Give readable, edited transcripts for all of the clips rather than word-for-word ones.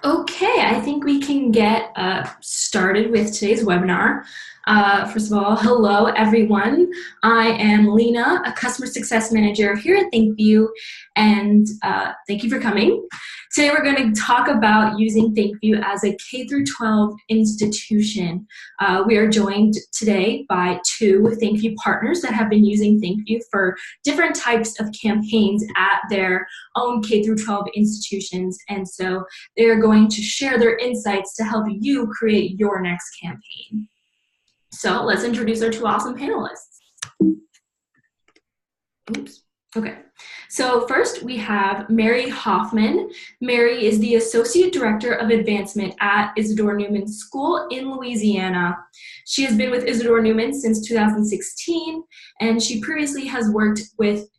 Okay, I think we can get started with today's webinar. First of all, hello everyone. I am Lina, a Customer Success Manager here at ThankView, and thank you for coming. Today we're going to talk about using ThankView as a K-12 institution. We are joined today by two ThankView partners that have been using ThankView for different types of campaigns at their own K-12 institutions, and so they are going to share their insights to help you create your next campaign. So let's introduce our two awesome panelists. Oops. Okay. So first we have Mary Hoffman. Mary is the Associate Director of Advancement at Isidore Newman School in Louisiana. She has been with Isidore Newman since 2016, and she previously has worked with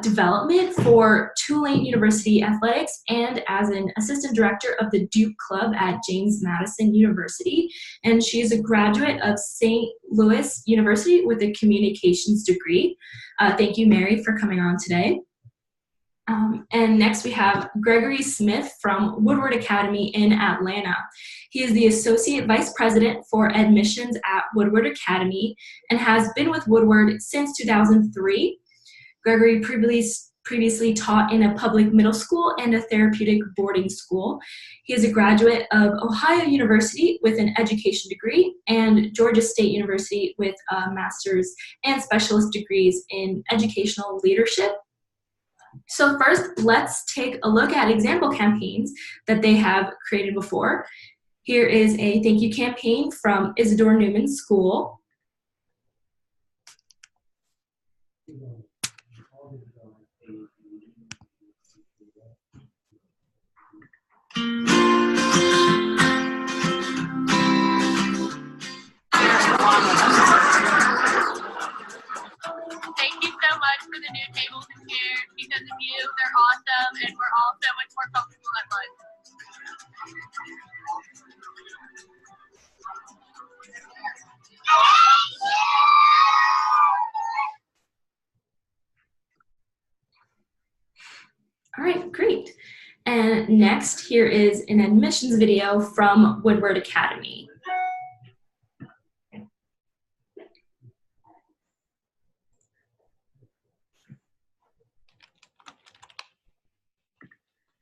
development for Tulane University Athletics and as an assistant director of the Duke Club at James Madison University. And she is a graduate of St. Louis University with a communications degree. Thank you, Mary, for coming on today. And next we have Gregory Smith from Woodward Academy in Atlanta. He is the Associate Vice President for Admissions at Woodward Academy and has been with Woodward since 2003. Gregory previously taught in a public middle school and a therapeutic boarding school. He is a graduate of Ohio University with an education degree and Georgia State University with a master's and specialist degrees in educational leadership. So first, let's take a look at example campaigns that they have created before. Here is a thank you campaign from Isidore Newman School. Thank you so much for the new tables and chairs. Because of you, they're awesome, and we're all so much more comfortable at lunch. All right, great. And next, here is an admissions video from Woodward Academy.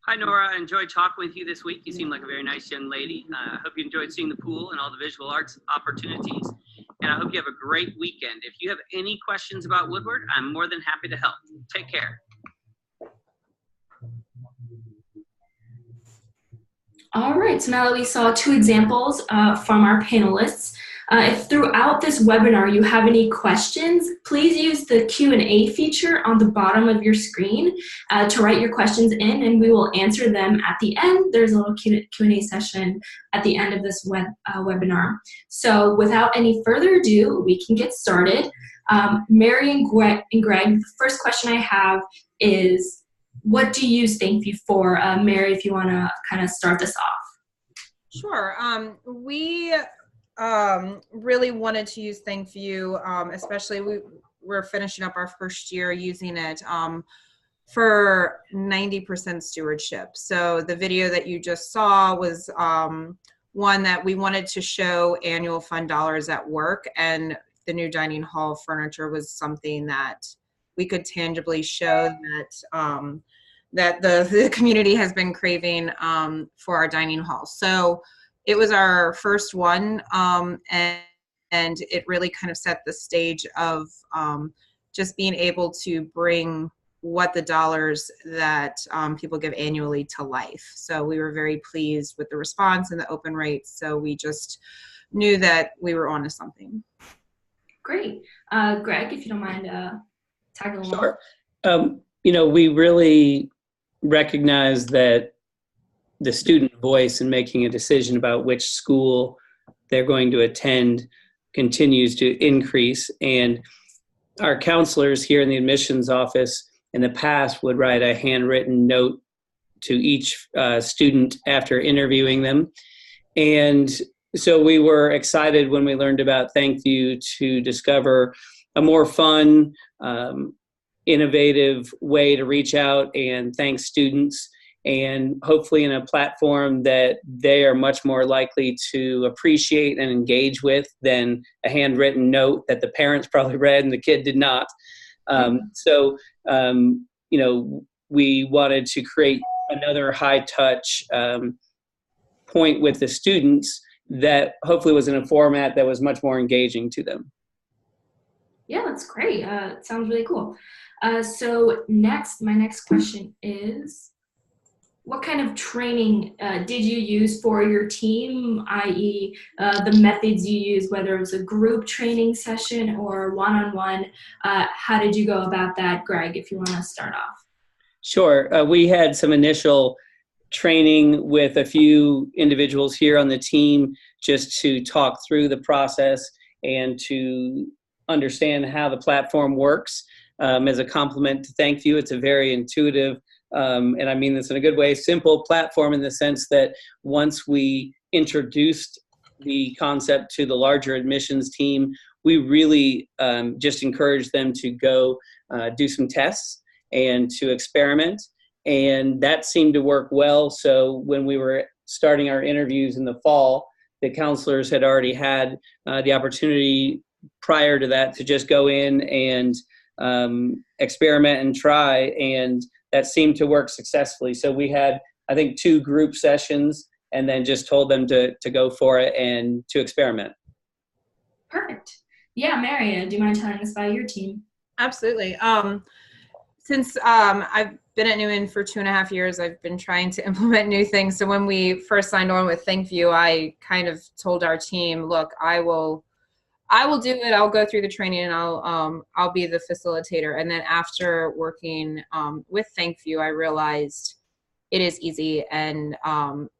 Hi, Nora. I enjoyed talking with you this week. You seem like a very nice young lady. I hope you enjoyed seeing the pool and all the visual arts opportunities. And I hope you have a great weekend. If you have any questions about Woodward, I'm more than happy to help. Take care. All right, so now that we saw two examples from our panelists, if throughout this webinar you have any questions, please use the Q&A feature on the bottom of your screen to write your questions in, and we will answer them at the end. There's a little Q&A session at the end of this webinar. So without any further ado, we can get started. Mary and Greg, the first question I have is, what do you use ThankView for? Mary, if you want to kind of start this off. Sure. We really wanted to use ThankView, especially we're finishing up our first year using it for 90% stewardship. So the video that you just saw was one that we wanted to show annual fund dollars at work, and the new dining hall furniture was something that we could tangibly show that the community has been craving for our dining hall. So it was our first one, and it really kind of set the stage of just being able to bring what the dollars that people give annually to life. So we were very pleased with the response and the open rates. So we just knew that we were onto something. Great. Greg, if you don't mind tagging along. Sure. You know, we really recognize that the student voice in making a decision about which school they're going to attend continues to increase. And our counselors here in the admissions office in the past would write a handwritten note to each student after interviewing them. And so we were excited when we learned about ThankView to discover a more fun, innovative way to reach out and thank students. and hopefully in a platform that they are much more likely to appreciate and engage with than a handwritten note that the parents probably read and the kid did not. We wanted to create another high touch point with the students that hopefully was in a format that was much more engaging to them. Yeah, that's great. It sounds really cool. So my next question is, what kind of training did you use for your team, i.e. The methods you use, whether it was a group training session or one-on-one? How did you go about that, Greg, if you want to start off? Sure. We had some initial training with a few individuals here on the team just to talk through the process and to understand how the platform works. As a complement to ThankView, it's a very intuitive, and I mean this in a good way, simple platform in the sense that once we introduced the concept to the larger admissions team, we really just encouraged them to go do some tests and to experiment. And that seemed to work well. So when we were starting our interviews in the fall, the counselors had already had the opportunity prior to that to just go in and experiment and try, and that seemed to work successfully. So we had, I think, 2 group sessions and then just told them to go for it and to experiment. Perfect. Yeah, Mary, do you mind telling us about your team? Absolutely. Since I've been at Newman for 2.5 years, I've been trying to implement new things. So when we first signed on with ThankView, I kind of told our team, look, I will do it. I'll go through the training and I'll be the facilitator. And then after working with ThankView, I realized it is easy and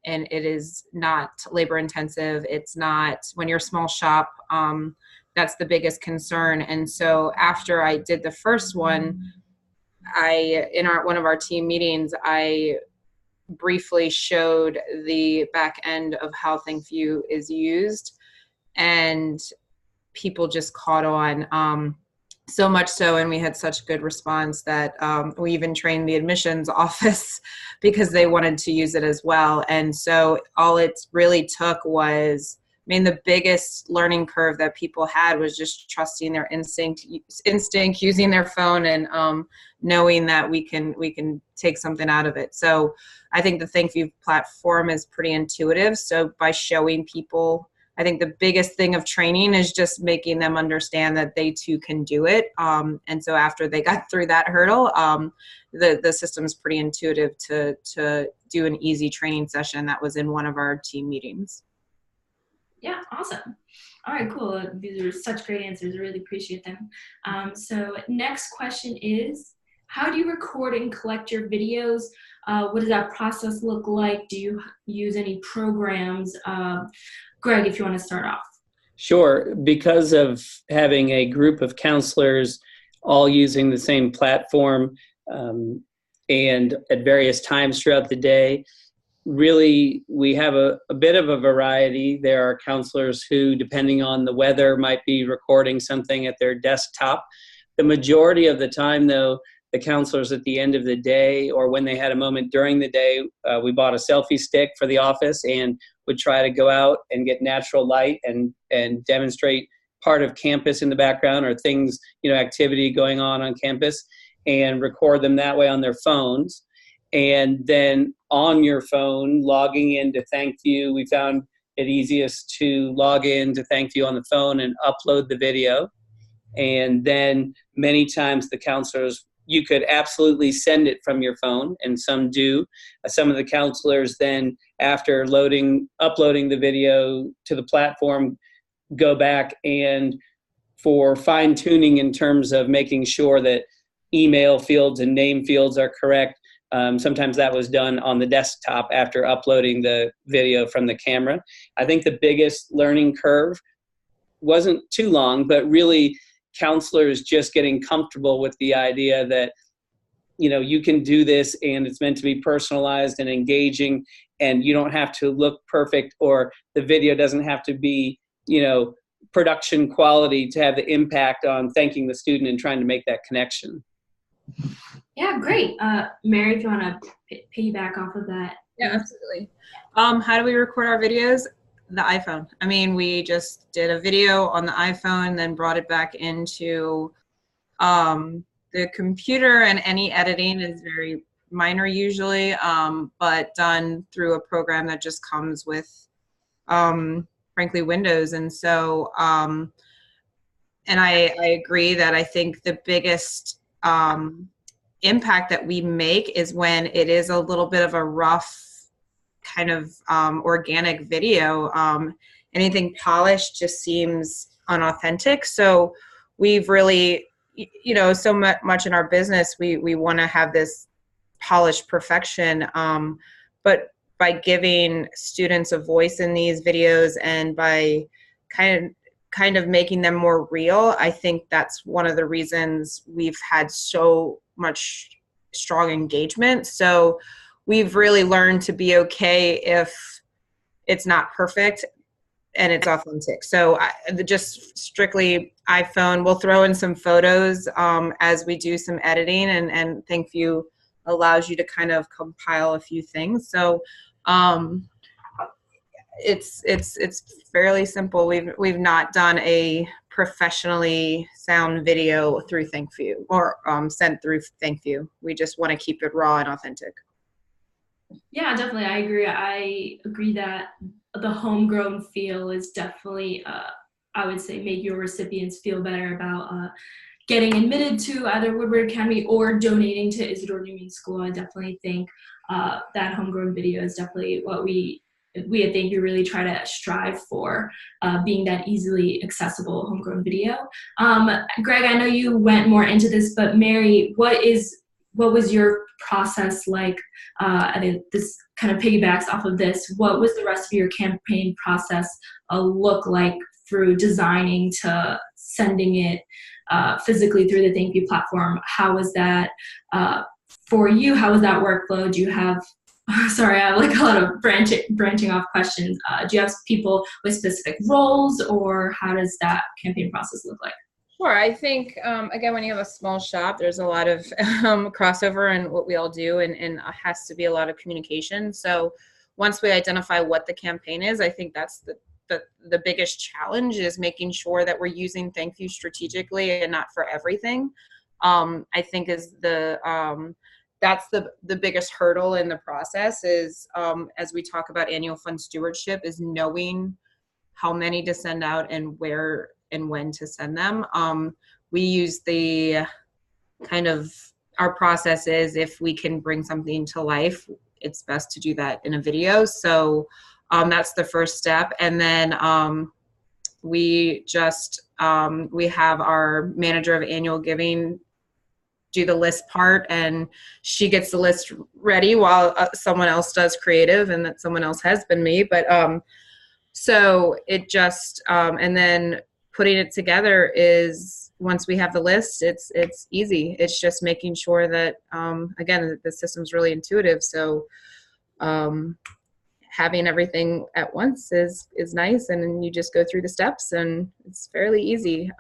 it is not labor intensive. It's not, when you're a small shop, that's the biggest concern. And so after I did the first one, in one of our team meetings, I briefly showed the back end of how ThankView is used, and people just caught on, so much so, and we had such good response that we even trained the admissions office because they wanted to use it as well. And so all it really took was, the biggest learning curve that people had was just trusting their instinct, using their phone, and knowing that we can take something out of it. So I think the ThankView platform is pretty intuitive. So by showing people, I think the biggest thing of training is just making them understand that they too can do it. And so after they got through that hurdle, the system is pretty intuitive to do an easy training session that was in one of our team meetings. Yeah, awesome. All right, cool. These are such great answers. I really appreciate them. So next question is, how do you record and collect your videos? What does that process look like? Do you use any programs? Greg, if you want to start off. Sure. Because of having a group of counselors all using the same platform and at various times throughout the day, really, we have a bit of a variety. There are counselors who, depending on the weather, might be recording something at their desktop. The majority of the time, though, the counselors at the end of the day or when they had a moment during the day, we bought a selfie stick for the office and would try to go out and get natural light and demonstrate part of campus in the background or things, activity going on campus, and record them that way on their phones. And then on your phone, logging into ThankView, we found it easiest to log in to ThankView on the phone and upload the video. And then many times the counselors, you could absolutely send it from your phone, and some do. Some of the counselors then, after uploading the video to the platform, go back and for fine tuning in terms of making sure that email fields and name fields are correct. Sometimes that was done on the desktop after uploading the video from the camera. I think the biggest learning curve wasn't too long, but really counselors just getting comfortable with the idea that, you can do this and it's meant to be personalized and engaging, and you don't have to look perfect, or the video doesn't have to be, production quality to have the impact on thanking the student and trying to make that connection. Yeah, great. Mary, if you want to piggyback off of that. Yeah, absolutely. How do we record our videos? The iPhone. I mean, we just did a video on the iPhone, then brought it back into the computer, and any editing is very minor usually, but done through a program that just comes with, frankly, Windows. And so, and I agree that I think the biggest impact that we make is when it is a little bit of a rough kind of organic video. Anything polished just seems unauthentic. So we've really, so much in our business, we want to have this polished perfection. But by giving students a voice in these videos and by kind of making them more real, I think that's one of the reasons we've had so much strong engagement. So we've really learned to be okay if it's not perfect and it's authentic. So just strictly iPhone. We'll throw in some photos as we do some editing, and ThankView allows you to kind of compile a few things. So it's fairly simple. We've not done a professionally sound video through ThankView or sent through ThankView. We just want to keep it raw and authentic. Yeah, definitely. I agree that the homegrown feel is definitely, I would say, make your recipients feel better about getting admitted to either Woodward Academy or donating to Isidore Newman School. I definitely think that homegrown video is definitely what we at ThankView really try to strive for, being that easily accessible homegrown video. Greg, I know you went more into this, but Mary, what was your process like? I think this kind of piggybacks off of this. What was the rest of your campaign process look like through designing to sending it physically through the ThankView platform? How was that for you? How was that workflow? Do you have, sorry, I have like a lot of branching off questions. Do you have people with specific roles, or how does that campaign process look like? Sure. I think, again, when you have a small shop, there's a lot of crossover in what we all do, and has to be a lot of communication. So once we identify what the campaign is, I think that's the biggest challenge, is making sure that we're using ThankView strategically and not for everything. I think is that's the biggest hurdle in the process is, as we talk about annual fund stewardship, is knowing how many to send out and where and when to send them. We use the kind of, our process is, if we can bring something to life, it's best to do that in a video. So that's the first step. And then we just, we have our manager of annual giving do the list part, and she gets the list ready while someone else does creative, and that someone else has been me. But so it just, and then putting it together is, once we have the list, it's easy. It's just making sure that, again, the system's really intuitive. So having everything at once is nice, and then you just go through the steps, and it's fairly easy.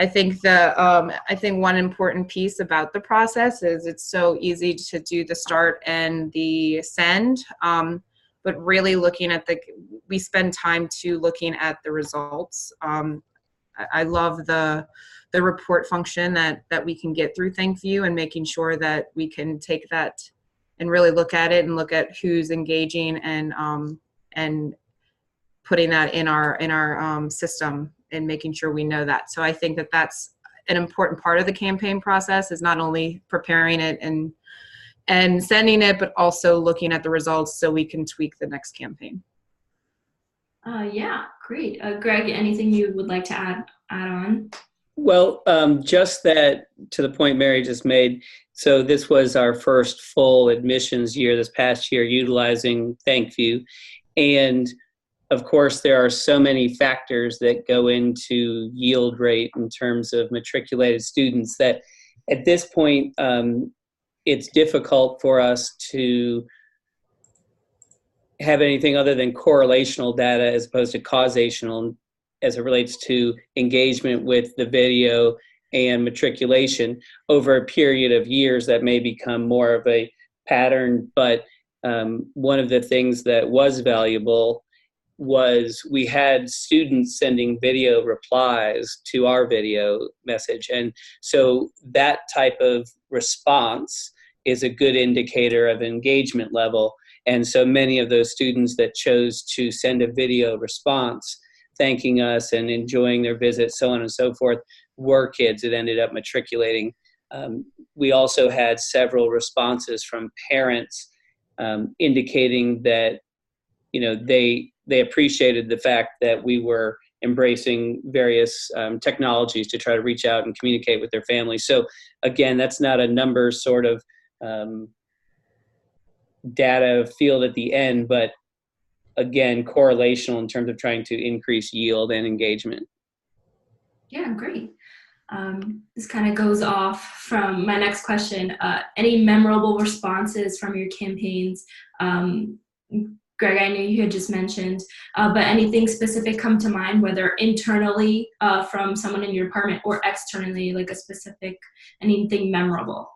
I think one important piece about the process is it's so easy to do the start and the send, but really looking at we spend time too looking at the results. I love the report function that we can get through ThankView, and making sure that we can take that and really look at it and look at who's engaging, and putting that in our system, and making sure we know that. So I think that that's an important part of the campaign process, is not only preparing it and sending it, but also looking at the results so we can tweak the next campaign. Yeah, great. Greg, anything you would like to add on? Well, just that, to the point Mary just made. So this was our first full admissions year this past year utilizing ThankView. And of course, there are so many factors that go into yield rate in terms of matriculated students that at this point, it's difficult for us to have anything other than correlational data as opposed to causational as it relates to engagement with the video and matriculation. Over a period of years, that may become more of a pattern, but one of the things that was valuable was we had students sending video replies to our video message. And so that type of response is a good indicator of engagement level. And so many of those students that chose to send a video response thanking us and enjoying their visit, so on and so forth, were kids that ended up matriculating. We also had several responses from parents indicating that, you know, they appreciated the fact that we were embracing various technologies to try to reach out and communicate with their families. So again, that's not a number sort of data field at the end, but again, correlational in terms of trying to increase yield and engagement. Yeah, great. This kind of goes off from my next question. Any memorable responses from your campaigns? Greg, I know you had just mentioned, but anything specific come to mind, whether internally from someone in your department or externally, like a specific, anything memorable?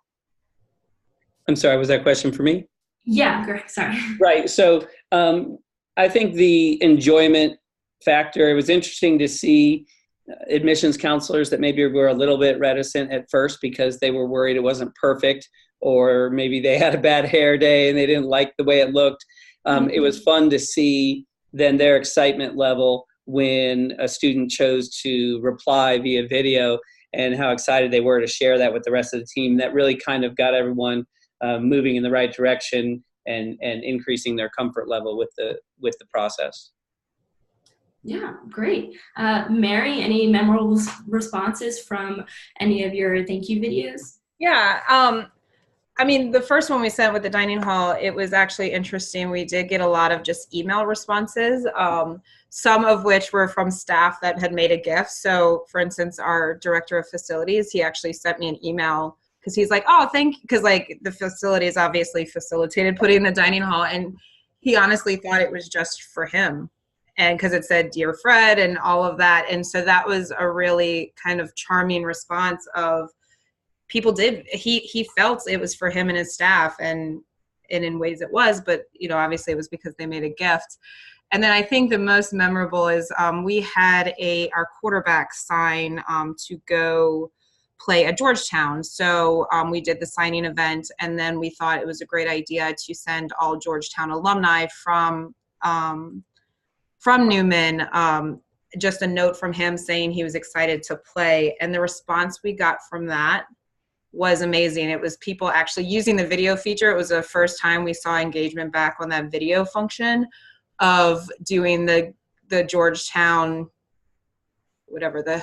I'm sorry, was that a question for me? Yeah, Greg, sorry. Right. So I think the enjoyment factor, it was interesting to see admissions counselors that maybe were a little bit reticent at first because they were worried it wasn't perfect, or maybe they had a bad hair day and they didn't like the way it looked. It was fun to see then their excitement level when a student chose to reply via video and how excited they were to share that with the rest of the team. That really kind of got everyone moving in the right direction and increasing their comfort level with the process. Yeah, great. Mary, any memorable responses from any of your thank you videos? Yeah. I mean, the first one we sent with the dining hall, it was actually interesting. We did get a lot of just email responses, some of which were from staff that had made a gift. So for instance, our director of facilities, he actually sent me an email because he's like, oh, thank you. Because like the facilities obviously facilitated putting the dining hall, and he honestly thought it was just for him. And because it said, Dear Fred, and all of that. And so that was a really kind of charming response of people he felt it was for him and his staff, and in ways it was, but you know, obviously it was because they made a gift. And then I think the most memorable is we had our quarterback sign to go play at Georgetown. So we did the signing event, and then we thought it was a great idea to send all Georgetown alumni from Newman, just a note from him saying he was excited to play. And the response we got from that was amazing. It was people actually using the video feature. It was the first time we saw engagement back on that video function of doing the Georgetown, whatever, the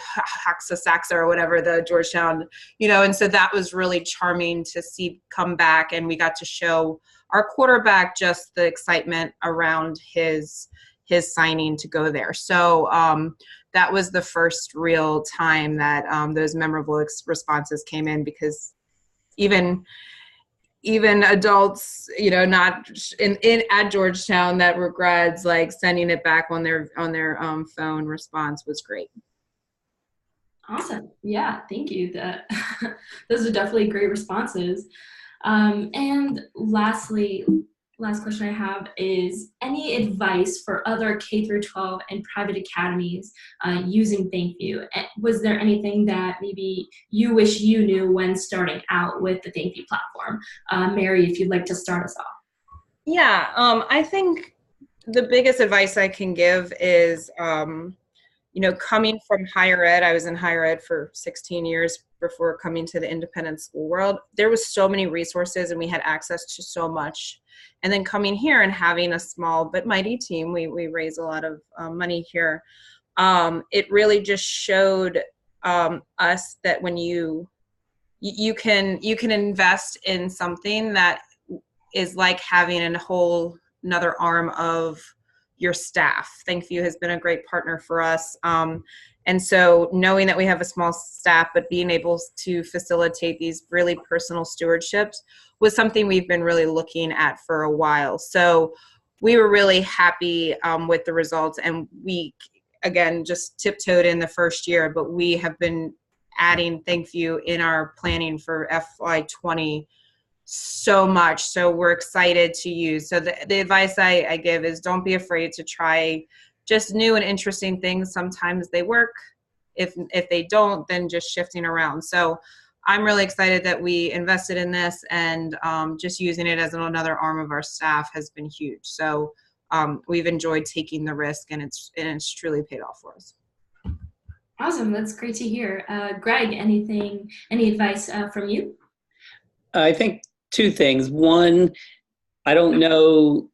Saxa or whatever, the Georgetown, you know, and so that was really charming to see come back. And we got to show our quarterback just the excitement around his signing to go there. So that was the first real time that those memorable responses came in, because even adults, you know, not at Georgetown that were grads, like sending it back on their phone response was great. Awesome. Yeah, thank you. Those are definitely great responses. And lastly, last question I have is, any advice for other K-12 and private academies using ThankView? Was there anything that maybe you wish you knew when starting out with the ThankView platform? Mary, if you'd like to start us off. Yeah, I think the biggest advice I can give is, you know, coming from higher ed, I was in higher ed for 16 years before coming to the independent school world. There was so many resources and we had access to so much. And then coming here and having a small but mighty team, we raise a lot of money here. It really just showed us that when you can invest in something that is like having a whole another arm of your staff. ThankView has been a great partner for us. And so knowing that we have a small staff, but being able to facilitate these really personal stewardships was something we've been really looking at for a while. So we were really happy with the results, and we, again, just tiptoed in the first year, but we have been adding ThankView in our planning for FY20 so much. So we're excited to use. So the advice I give is don't be afraid to try just new and interesting things. Sometimes they work. If they don't, then just shifting around. So I'm really excited that we invested in this, and just using it as another arm of our staff has been huge. So we've enjoyed taking the risk, and it's truly paid off for us. Awesome, that's great to hear. Greg, any advice from you? I think two things. One, I don't know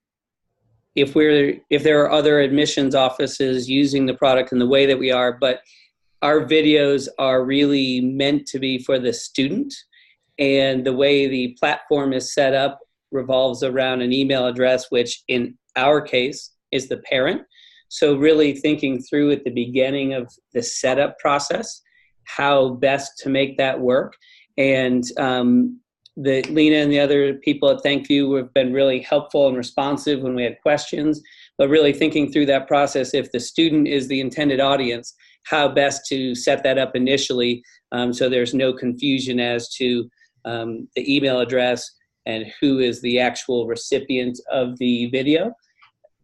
if there are other admissions offices using the product in the way that we are, but our videos are really meant to be for the student, and the way the platform is set up revolves around an email address, which in our case is the parent. So really thinking through at the beginning of the setup process, how best to make that work. And the Lina and the other people at ThankView have been really helpful and responsive when we had questions, but really thinking through that process, if the student is the intended audience, how best to set that up initially, so there's no confusion as to the email address and who is the actual recipient of the video.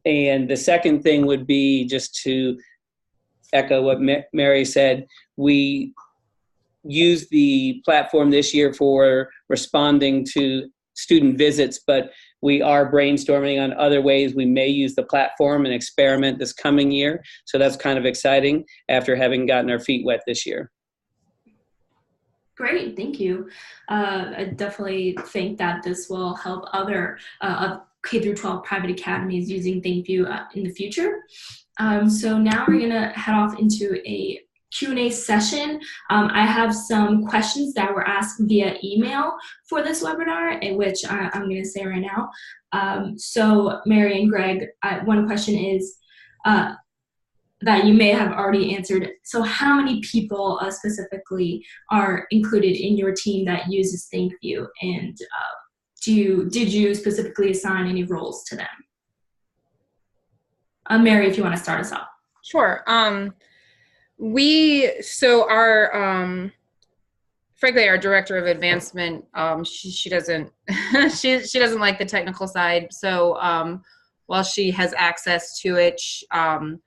And the second thing would be, just to echo what Mary said, we use the platform this year for responding to student visits, but we are brainstorming on other ways we may use the platform and experiment this coming year. So that's kind of exciting after having gotten our feet wet this year. Great, thank you. I definitely think that this will help other K-12 private academies using ThankView in the future. So now we're gonna head off into a Q&A session. I have some questions that were asked via email for this webinar, in which I'm going to say right now. So Mary and Greg, one question is that you may have already answered. So how many people specifically are included in your team that uses ThankView, and did you specifically assign any roles to them? Mary, if you want to start us off. Sure. Frankly, our director of advancement, she doesn't she doesn't like the technical side. So while she has access to it, her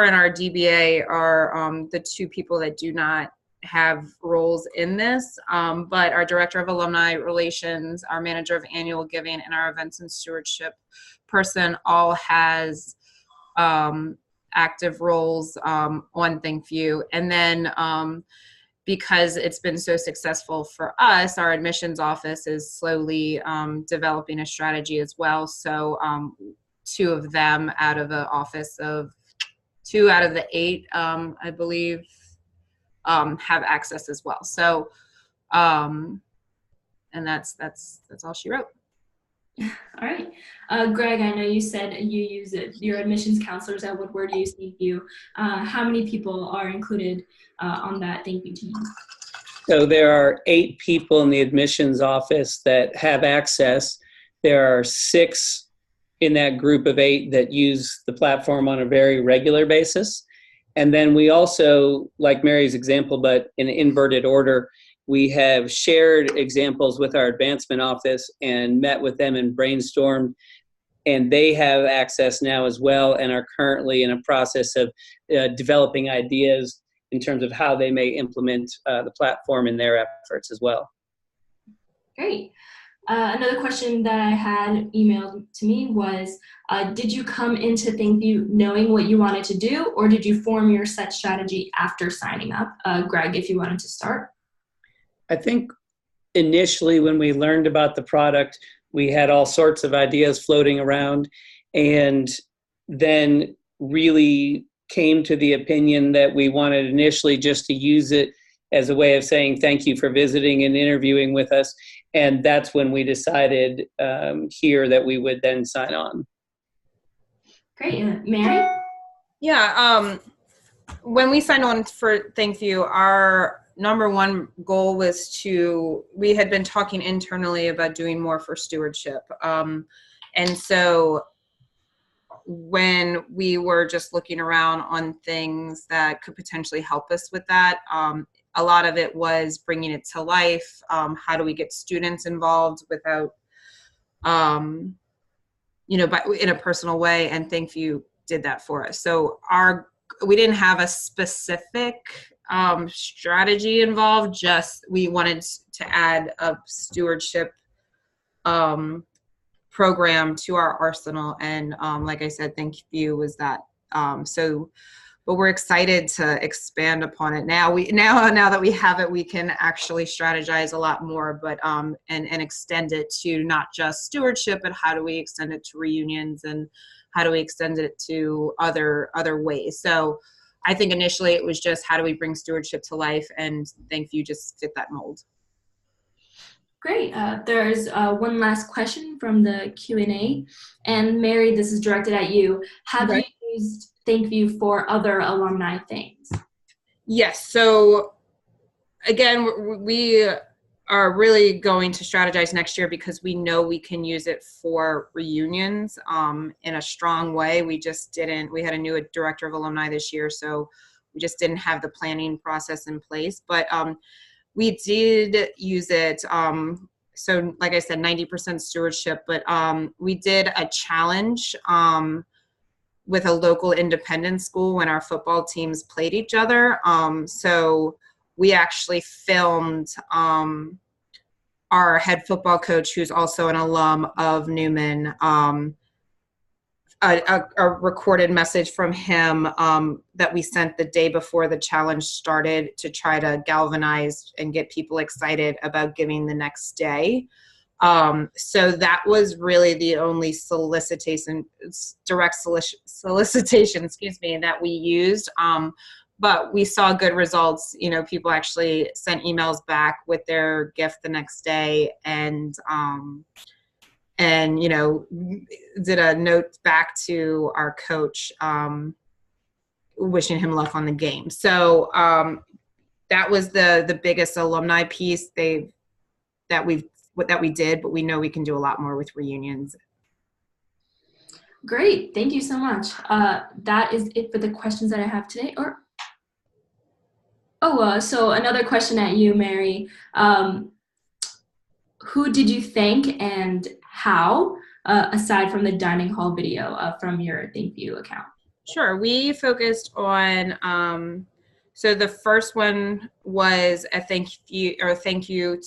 and our DBA are the two people that do not have roles in this. But our director of alumni relations, our manager of annual giving, and our events and stewardship person all has active roles on ThankView. And then because it's been so successful for us, our admissions office is slowly developing a strategy as well. So two of them out of the office of 2 out of the 8, I believe, have access as well. So and that's all she wrote. All right. Greg, I know you said you use it, your admissions counselors at Woodward use ThankView. How many people are included on that ThankView team? So there are 8 people in the admissions office that have access. There are 6 in that group of 8 that use the platform on a very regular basis. And then we also, like Mary's example, but in inverted order, we have shared examples with our advancement office and met with them and brainstormed, and they have access now as well and are currently in a process of developing ideas in terms of how they may implement the platform in their efforts as well. Great. Another question that I had emailed to me was, did you come into ThankView knowing what you wanted to do, or did you form your set strategy after signing up? Greg, if you wanted to start. I think initially when we learned about the product, we had all sorts of ideas floating around, and then really came to the opinion that we wanted initially just to use it as a way of saying thank you for visiting and interviewing with us. And that's when we decided here that we would then sign on. Great. Mary? Yeah. When we signed on for ThankView, our number one goal was we had been talking internally about doing more for stewardship. And so when we were just looking around on things that could potentially help us with that, a lot of it was bringing it to life. How do we get students involved without, but in a personal way? And ThankView did that for us. So we didn't have a specific strategy involved. Just we wanted to add a stewardship program to our arsenal, and like I said, ThankView was that. But we're excited to expand upon it now. Now that we have it, we can actually strategize a lot more, but and extend it to not just stewardship, but how do we extend it to reunions, and how do we extend it to other ways? So I think initially it was just how do we bring stewardship to life, and ThankView just fit that mold. Great. There's one last question from the Q&A. And Mary, this is directed at you. Have you used ThankView for other alumni things? Yes. So again, we are really going to strategize next year because we know we can use it for reunions in a strong way. We had a new director of alumni this year, so we just didn't have the planning process in place. But we did use it. So like I said, 90% stewardship, but we did a challenge with a local independent school when our football teams played each other. So we actually filmed our head football coach, who's also an alum of Newman, a recorded message from him that we sent the day before the challenge started to try to galvanize and get people excited about giving the next day. So that was really the only direct solicitation, that we used. But we saw good results. People actually sent emails back with their gift the next day, and did a note back to our coach wishing him luck on the game. So that was the biggest alumni piece that we did, but we know we can do a lot more with reunions. Great. Thank you so much. That is it for the questions that I have today. So another question at you, Mary. Who did you thank and how, aside from the dining hall video from your ThankView account? Sure. We focused on, so the first one was a thank you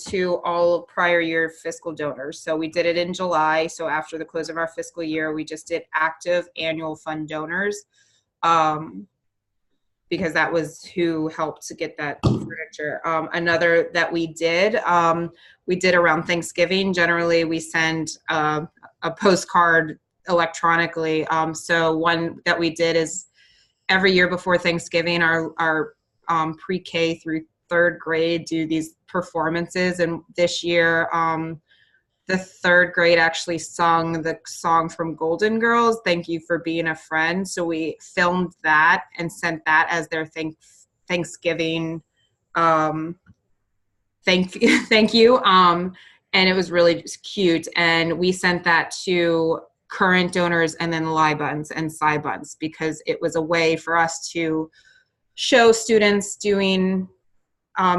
to all prior year fiscal donors. So we did it in July. So after the close of our fiscal year, we just did active annual fund donors. Because that was who helped to get that furniture. Another that we did around Thanksgiving. Generally, we send a postcard electronically. So one that we did is every year before Thanksgiving, our pre-K through third grade do these performances. And this year, the third grade actually sung the song from Golden Girls, "Thank You for Being a Friend." So we filmed that and sent that as their Thanksgiving thank you. And it was really just cute. And we sent that to current donors and then Li Buns and Sci Buns, because it was a way for us to show students doing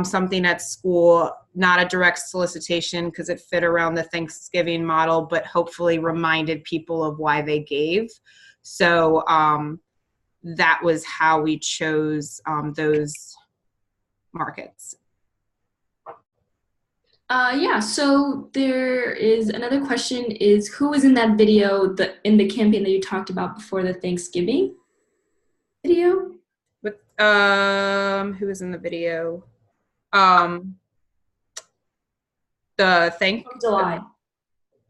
something at school, not a direct solicitation because it fit around the Thanksgiving model, but hopefully reminded people of why they gave. So that was how we chose those markets. So there is another question is, who was in that video, in the campaign that you talked about before the Thanksgiving video? Who was in the video? From July.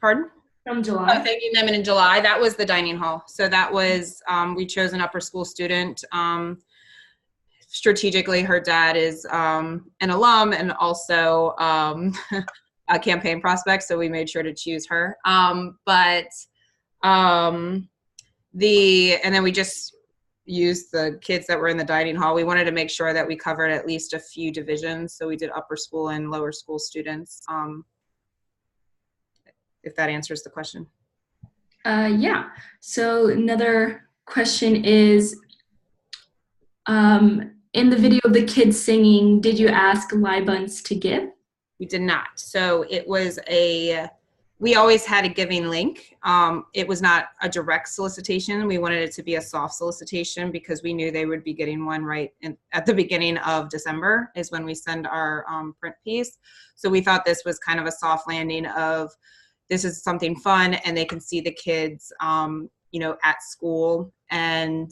Pardon? From July. Thanking them in July. That was the dining hall. So that was, we chose an upper school student. Strategically, her dad is an alum and also a campaign prospect, so we made sure to choose her. And then we just used the kids that were in the dining hall. We wanted to make sure that we covered at least a few divisions, so we did upper school and lower school students. If that answers the question. Yeah. So another question is, in the video of the kids singing, did you ask My Buns to give? We did not. So it was we always had a giving link. It was not a direct solicitation. We wanted it to be a soft solicitation because we knew they would be getting one at the beginning of December is when we send our print piece. So we thought this was kind of a soft landing of this is something fun and they can see the kids, at school. And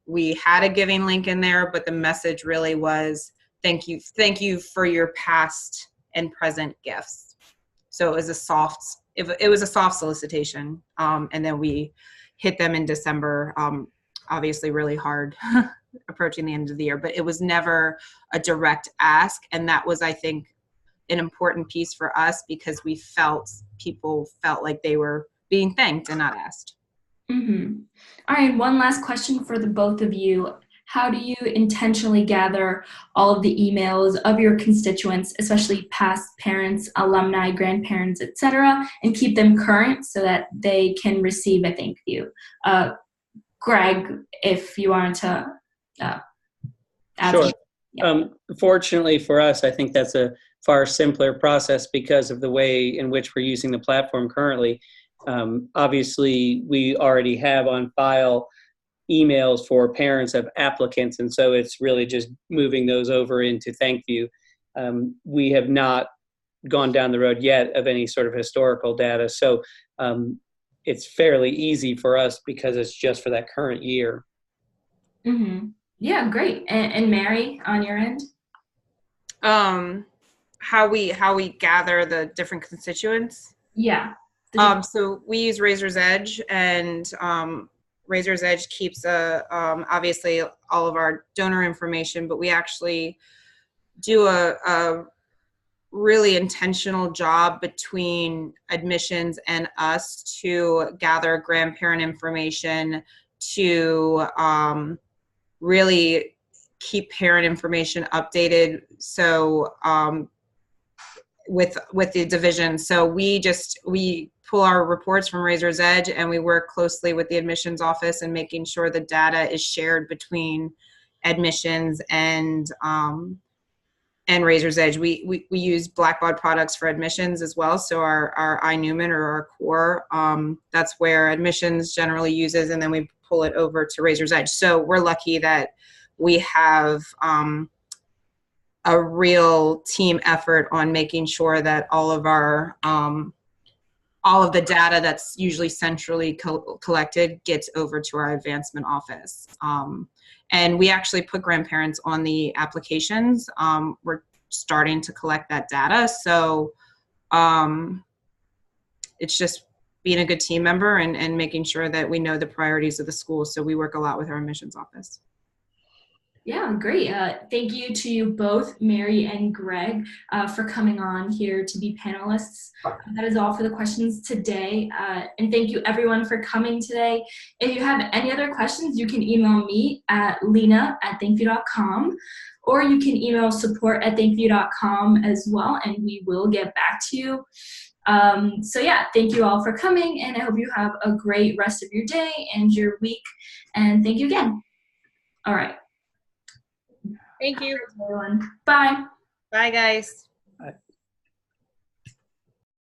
we had a giving link in there, but the message really was, thank you for your past and present gifts. So it was a soft solicitation. And then we hit them in December, obviously really hard approaching the end of the year, but it was never a direct ask. And that was, I think, an important piece for us because people felt like they were being thanked and not asked. Mm-hmm. All right, one last question for the both of you. How do you intentionally gather all of the emails of your constituents, especially past parents, alumni, grandparents, etc., and keep them current so that they can receive a thank you? Greg, if you wanted to add Sure. something. Yeah. Fortunately for us, I think that's a far simpler process because of the way in which we're using the platform currently. Obviously, we already have on file emails for parents of applicants, and so it's really just moving those over into ThankView. We have not gone down the road yet of any sort of historical data, so it's fairly easy for us because it's just for that current year. Mm-hmm. Yeah, great. And Mary, on your end? How we gather the different constituents. Yeah. So we use Razor's Edge, and Razor's Edge keeps obviously all of our donor information, but we actually do a really intentional job between admissions and us to gather grandparent information to really keep parent information updated. So with the division. So we pull our reports from Razor's Edge and we work closely with the admissions office and making sure the data is shared between admissions and Razor's Edge. We use Blackbaud products for admissions as well. So our iNewman or our core, that's where admissions generally uses, and then we pull it over to Razor's Edge. So we're lucky that we have a real team effort on making sure that all of the data that's usually centrally collected gets over to our advancement office. And we actually put grandparents on the applications. We're starting to collect that data. So it's just being a good team member and making sure that we know the priorities of the school. So we work a lot with our admissions office. Yeah, great. Thank you to you both, Mary and Greg, for coming on here to be panelists. That is all for the questions today. And thank you everyone for coming today. If you have any other questions, you can email me at lina@thankview.com, or you can email support@thankview.com as well, and we will get back to you. So yeah, thank you all for coming, and I hope you have a great rest of your day and your week. And thank you again. All right. Thank you, everyone. Bye. Bye, guys.